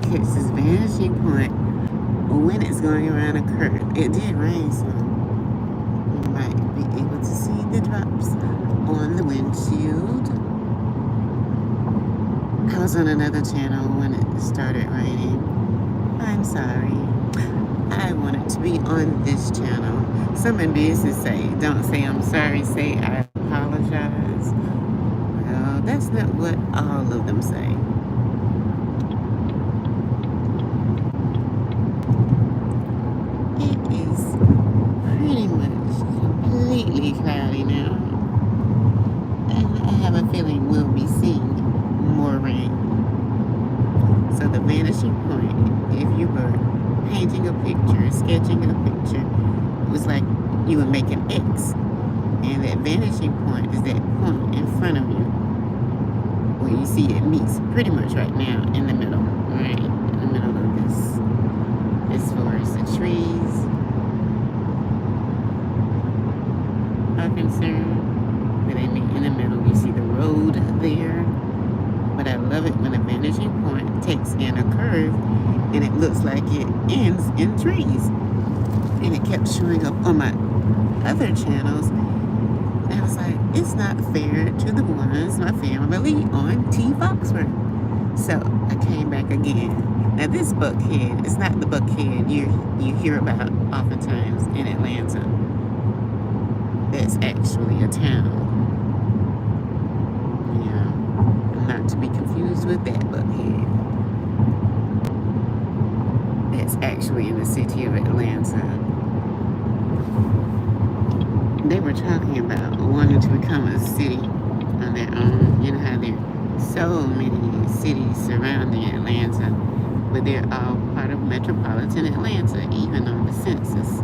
catch this vanishing point when it's going around a curve. It did rain, so you might be able to see the drops on the windshield. I was on another channel when it started raining. I'm sorry. I wanted to be on this channel. Some in business say, don't say I'm sorry, say I apologize. Well, that's not what all of them say. It is pretty much completely cloudy now. And I have a feeling we'll be seeing more rain. So the vanishing point, if you were painting a picture, sketching a picture, it was like you would make an X. And that vanishing point is that point in front of you where you see it meets pretty much right now in the middle, right? In the middle of this. As far as the trees are concerned, where they meet in the middle, you see the road there. But I love it when a vanishing point takes in a curve and it looks like it ends in trees. And it kept showing up on my other channels. And I was like, it's not fair to the ones, my family on T. Foxford. So I came back again. Now this Buckhead, it's not the Buckhead you hear about oftentimes in Atlanta. That's actually a town. Not to be confused with that Buckhead. It's actually in the city of Atlanta. They were talking about wanting to become a city on their own. You know how there are so many cities surrounding Atlanta, but they're all part of Metropolitan Atlanta, even on the census.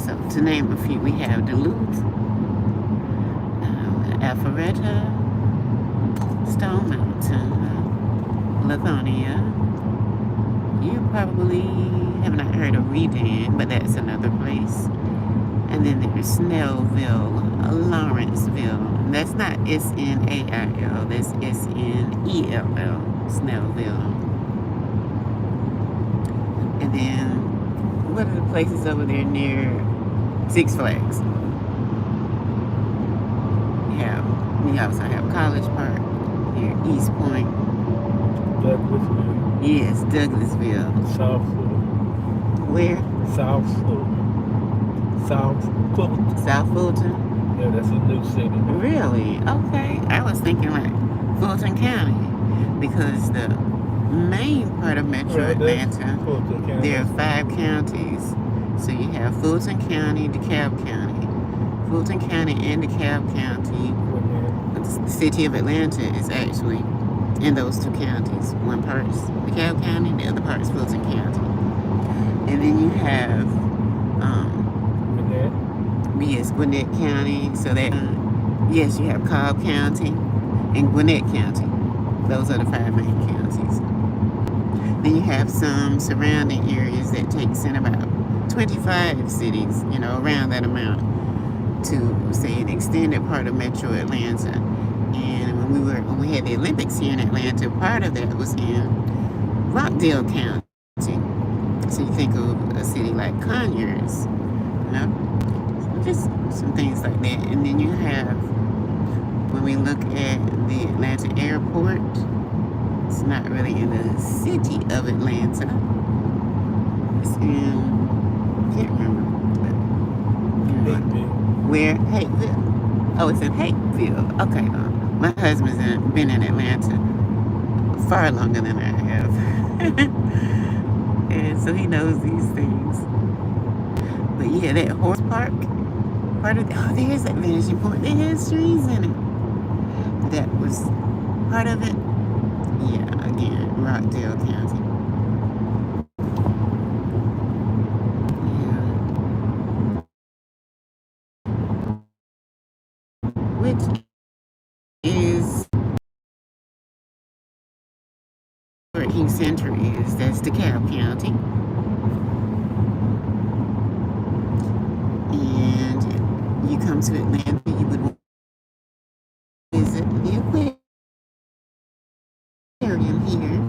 So to name a few, we have Duluth, Alpharetta, Stone Mountain, Lithonia. You probably have not heard of Redan, but that's another place. And then there's Snellville, Lawrenceville. That's not S-N-A-I-L, that's S-N-E-L-L, Snellville. And then, what are the places over there near Six Flags? We also have College Park. Here, East Point. Douglasville. Yes, Douglasville. South Fulton. Where? South Fulton. South Fulton. South Fulton? Yeah, that's a new city. Really? Okay. I was thinking like Fulton County, because the main part of Metro Atlanta, there are 5 counties. So you have Fulton County, DeKalb County. Fulton County and DeKalb County. The city of Atlanta is actually in those 2 counties. One part's DeKalb County, the other part's Fulton County. And then you have Gwinnett County. So that yes, you have Cobb County and Gwinnett County. Those are the 5 main counties. Then you have some surrounding areas that takes in about 25 cities, around that amount, to say an extended part of Metro Atlanta. And when we had the Olympics here in Atlanta, part of that was in Rockdale County. So you think of a city like Conyers, just some things like that. And then you have, when we look at the Atlanta airport, it's not really in the city of Atlanta. It's in, I can't remember, where? Hateville. Oh, it's in Hateville. Okay. My husband's been in Atlanta far longer than I have. And so he knows these things. But yeah, that horse park, there's that vanishing point. There has trees in it. That was part of it. Yeah, again, Rockdale County. Which is where King Center is. That's DeKalb County. And you come to Atlanta, you would visit the aquarium here.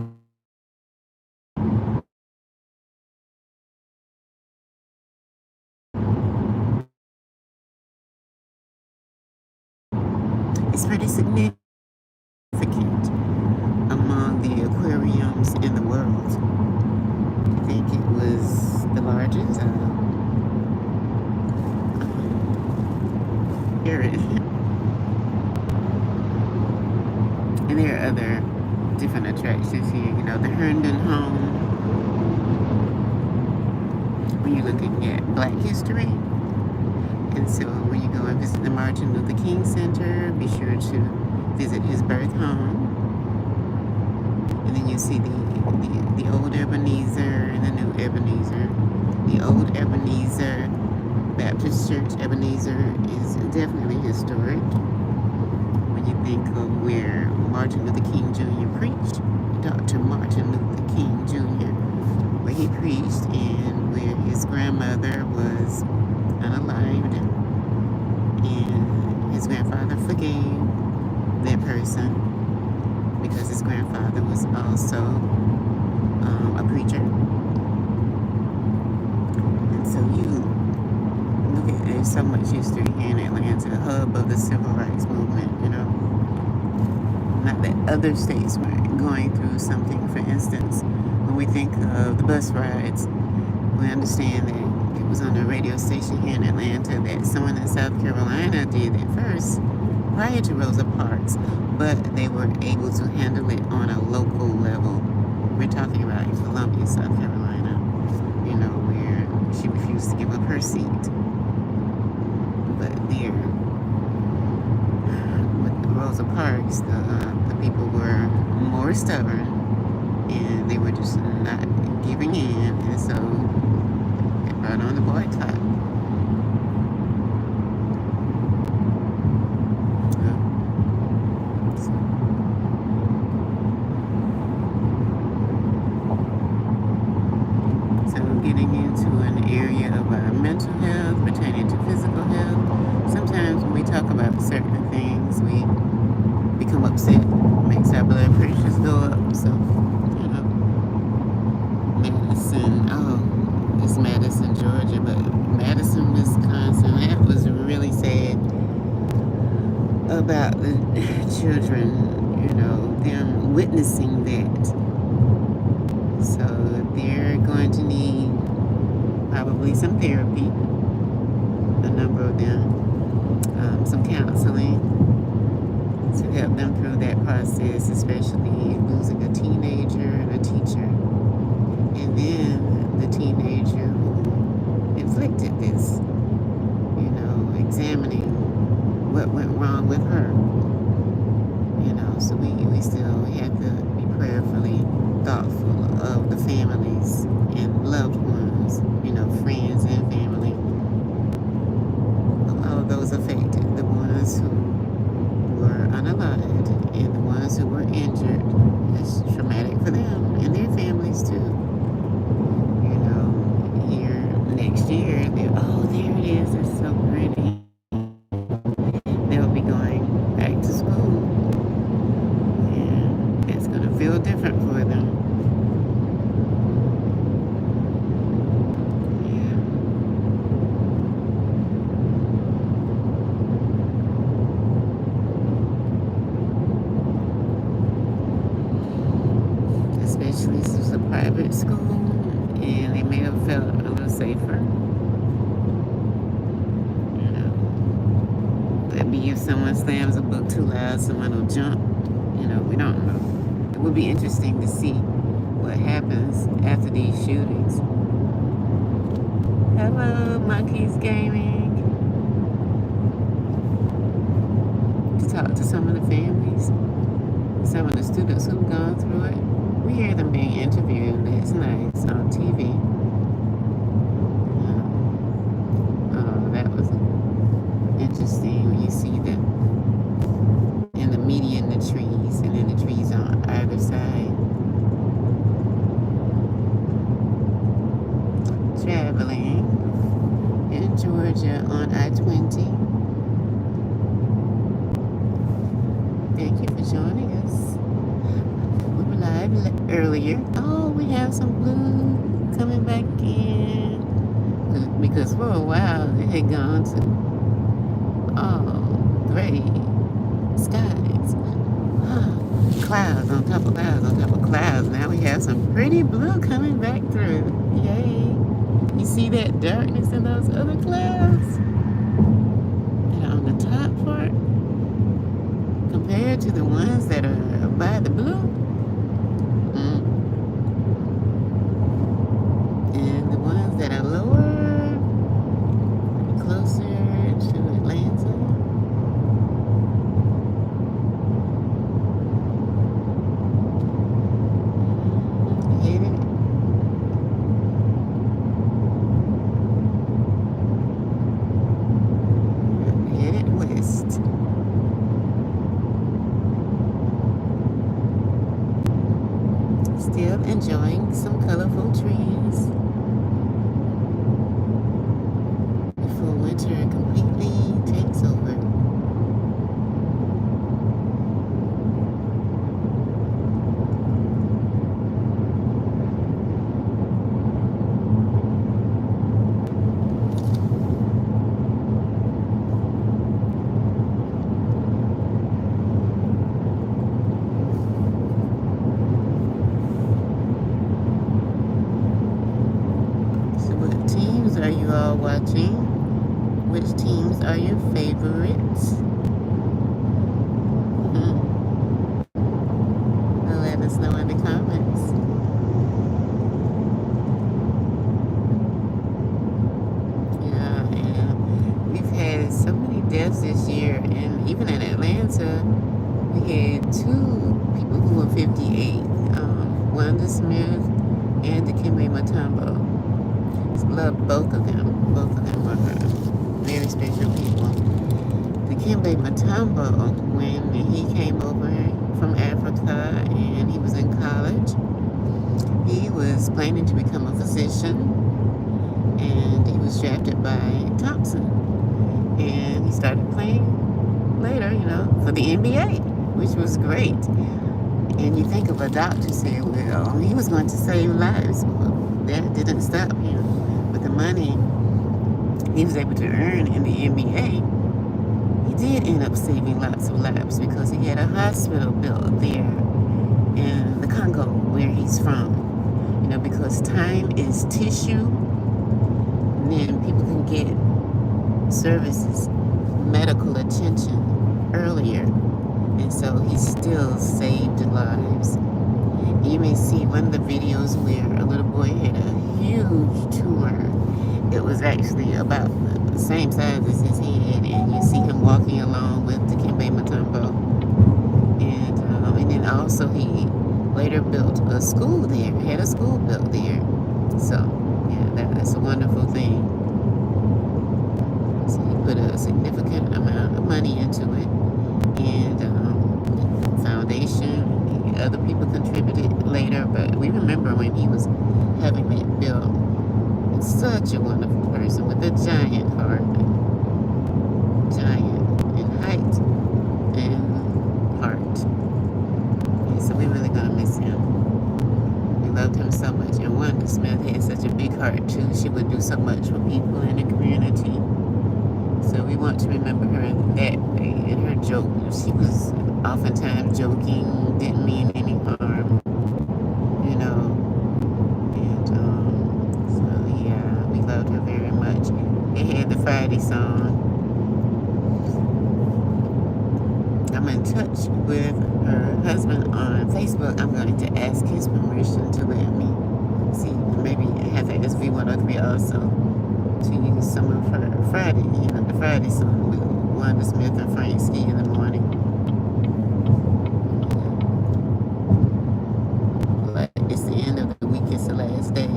It's pretty significant among the aquariums in the world. I think it was the largest. And there are other different attractions here. You know, the Herndon Home, when you're looking at Black history. And so when you go and visit the Martin Luther King Center, be sure to visit his birth home. And then you see the old Ebenezer and the new Ebenezer. The old Ebenezer Baptist Church Ebenezer is definitely historic. When you think of where Martin Luther King Jr. preached, Dr. Martin Luther King Jr., where he preached and where his grandmother was unalived, and his grandfather forgave that person because his grandfather was also a preacher. And so you look at, there's so much history here in Atlanta, the hub of the civil rights movement, you know. Not that other states weren't going through something. For instance, when we think of the bus rides, we understand that it was on a radio station here in Atlanta that someone in South Carolina did it first, prior to Rosa Parks, but they were able to handle it on a local level. We're talking about in Columbia, South Carolina, you know, where she refused to give up her seat. But there, with Rosa Parks, the people were more stubborn, and they were just not giving in, and so they brought on the boycott. So getting into an area of mental health pertaining to physical health. Sometimes when we talk about certain things, we become upset, makes our blood pressures go up. So, you know, Madison, it's Madison, Georgia, but Madison, Wisconsin, that was really sad about the children, you know, them witnessing that. So they're going to need probably some therapy, a number of them, some counseling to help them through that process, especially losing a teenager and a teacher. And then the teenager who inflicted this, you know, examining what went wrong with her. You know, so we have to be prayerfully thoughtful of the families and loved ones, you know, friends and family, of all of those affected, the ones who were unalived and the ones who were injured. It's traumatic for them and their families too. You know, here next year, there it is, it's so pretty. They'll be going back to school, and it's going to feel different for them. Especially since it's a private school, and they may have felt a little safer. You know, maybe if someone slams a book too loud, someone will jump. You know, we don't know. It would be interesting to see what happens after these shootings. Hello, Monkeys Gaming. To talk to some of the families, some of the students who've gone through it. We hear them being interviewed, and that's nice on TV. That was interesting when you see them in the median, the trees, and then the trees on either side. Traveling in Georgia on I-20. Thank you for joining us. We were live earlier. Oh, we have some blue coming back in. Because for a while it had gone to gray. skies. Clouds on top of clouds on top of clouds. Now we have some pretty blue coming back through. Yay. You see that darkness in those other clouds? And on the top part, compared to the ones that are by the blue. And the ones that are lower, closer to Atlanta. Headed west. Still enjoying some colorful trees before winter completely takes over. So what teams are you all watching? Which teams are your favorites? Let us know in the comments. Yeah, and we've had so many deaths this year, and even in Atlanta, we had two people who were 58, Wanda Smith and Dikembe Mutombo. Love both of them. Both of them were very special people. Dikembe Mutombo, when he came over from Africa and he was in college, he was planning to become a physician, and he was drafted by Thompson. And he started playing later, for the NBA, which was great. And you think of a doctor saying, well, he was going to save lives. Well, that didn't stop him. With the money he was able to earn in the NBA, he did end up saving lots of lives because he had a hospital built there in the Congo, where he's from. Because time is tissue, and then people can get services, medical attention earlier. And so he still saved lives. You may see one of the videos where a little boy had a huge tumor. It was actually about the same size as his head, and you see him walking along with Dikembe Mutombo. And then also he later built a school there, had a school built there. So, yeah, that's a wonderful thing. So he put a significant amount of money into it. And foundation, other people contributed later, but we remember when he was having that built. It's such a wonderful person with a giant heart, giant in height and heart. Yeah, so we're really gonna miss him. We loved him so much. And Wanda Smith had such a big heart too. She would do so much for people in the community. So we want to remember her in that way. And her joke, she was oftentimes joking, didn't mean any harm, And so yeah, we loved her very much. They had the Friday song. I'm in touch with her husband on Facebook. I'm going to ask his permission to let me see, maybe have asked V103 also to use some of her Friday, the Friday song with Wanda Smith and Frank Ski in the morning. Like, it's the end of the week, it's the last day.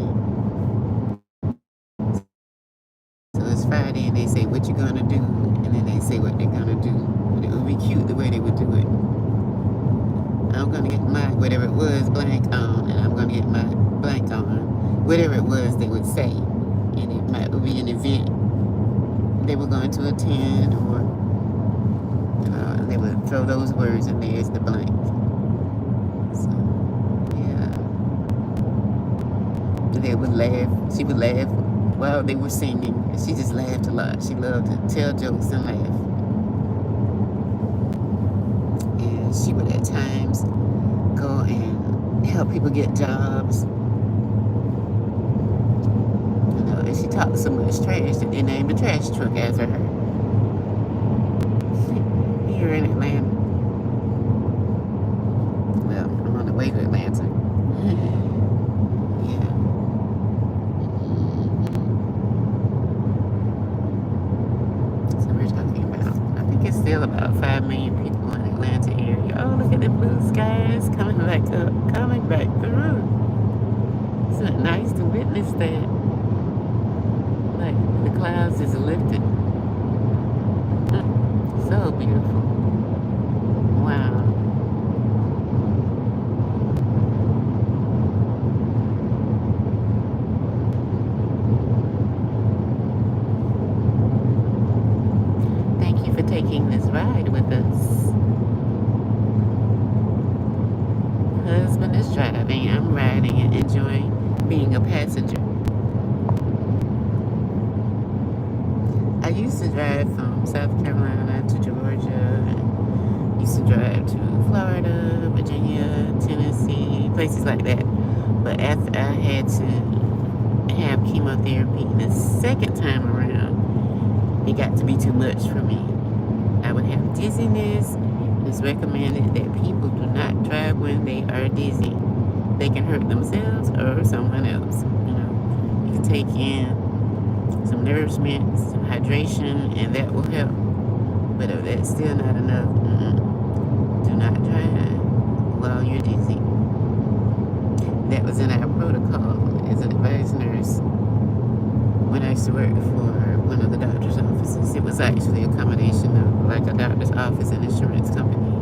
So it's Friday and they say, what you gonna do? And then they say what they're gonna do. But it would be cute the way they would do it. I'm gonna get my, whatever it was, blank on, and I'm gonna get my blank on. Whatever it was they would say. And it might be an event they were going to attend, or they would throw those words in there as the blank. So, yeah. They would laugh. She would laugh while they were singing. And she just laughed a lot. She loved to tell jokes and laugh. she would at times go and help people get jobs. You know, and she talked so much trash that they named the trash truck after her. Here in Atlanta. Well, I'm on the way to Atlanta. Yeah. So we're talking about, I think it's still about 5 million people in the Atlanta area. Oh, look at the blue skies coming back up, coming back through. Isn't it nice to witness that? Like the clouds is lifted. So beautiful. Wow. Thank you for taking this ride with us. Husband is driving, I'm riding and enjoying being a passenger. I used to drive from South Carolina to Georgia, and used to drive to Florida, Virginia, Tennessee, places like that. But after I had to have chemotherapy the second time around, it got to be too much for me. I would have dizziness. It's recommended that people do not drive when they are dizzy. They can hurt themselves or someone else. You know, you can take in some nourishment, some hydration, and that will help. But if that's still not enough, do not drive while you're dizzy. That was in our protocol as an advised nurse when I used to work for one of the doctor's offices. It was actually a combination of like a doctor's office and insurance company.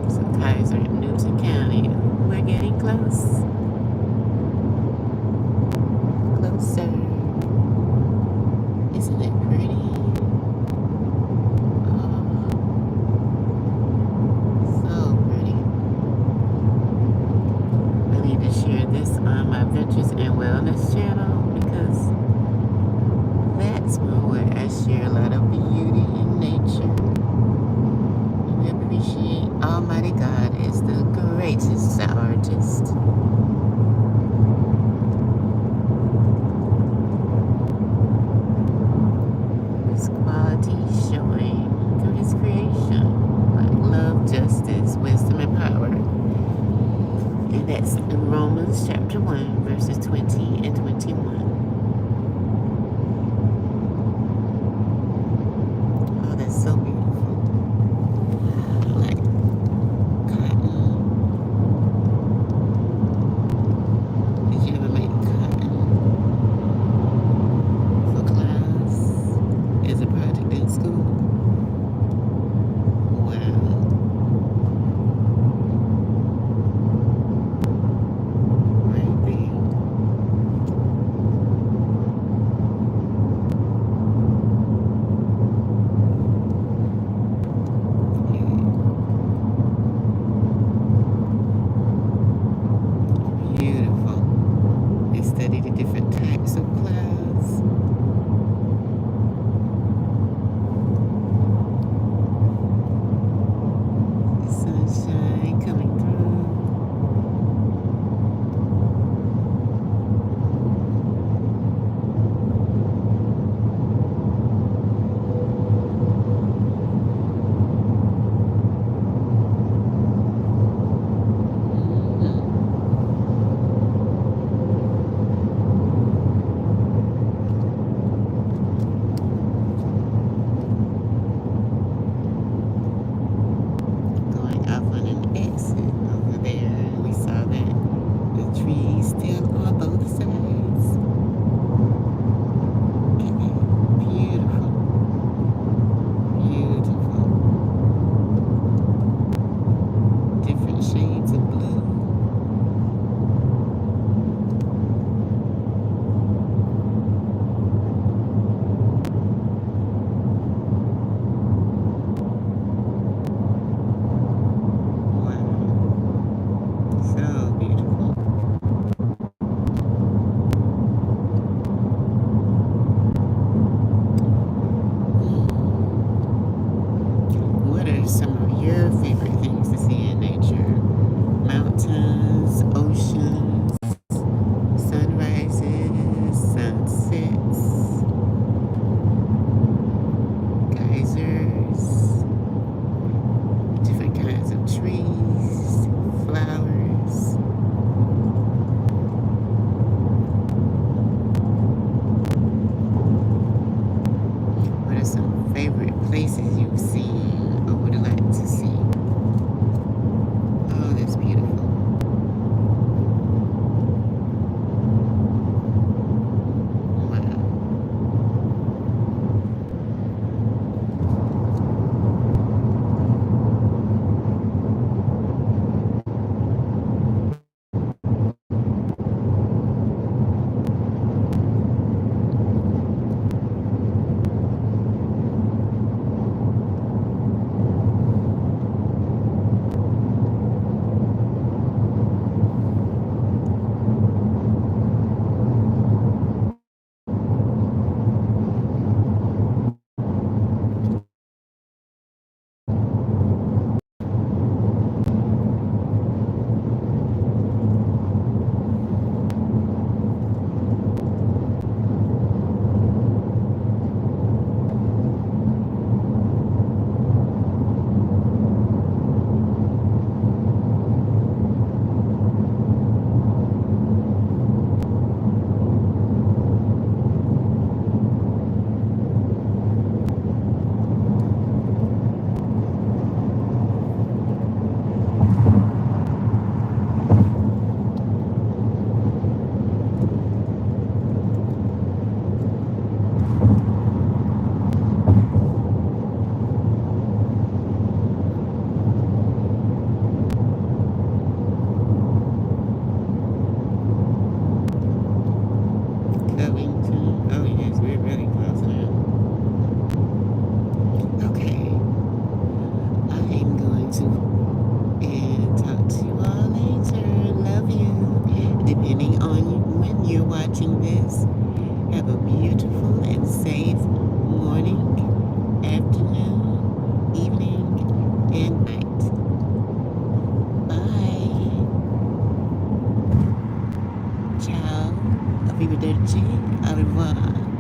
So Kaiser in Newton County, we're getting close. Closer. Isn't it pretty? Oh, so pretty. I need to share this on my Ventures and Wellness channel because that's where I share a lot of beauty in nature. We appreciate Almighty God is the greatest artist. His quality showing through his creation, like love, justice, wisdom, and power. And that's in Romans chapter 1, verses 20 and 21. Oh, that's so beautiful. Like cotton. Did you ever make cotton for class as a project in school? Wow. Right there. ponds, oceans, sunrises, sunsets, geysers, different kinds of trees, flowers. What are some favorite places you've seen or would like to see? Oh, that's beautiful. Wow. Covington. Oh, yes, we're really close now. Okay, I am going to and talk to you all later. Love you. Depending on when you're watching this, have a beautiful and safe morning, afternoon, evening, and night. Bye. Ciao. Arrivederci. Au revoir.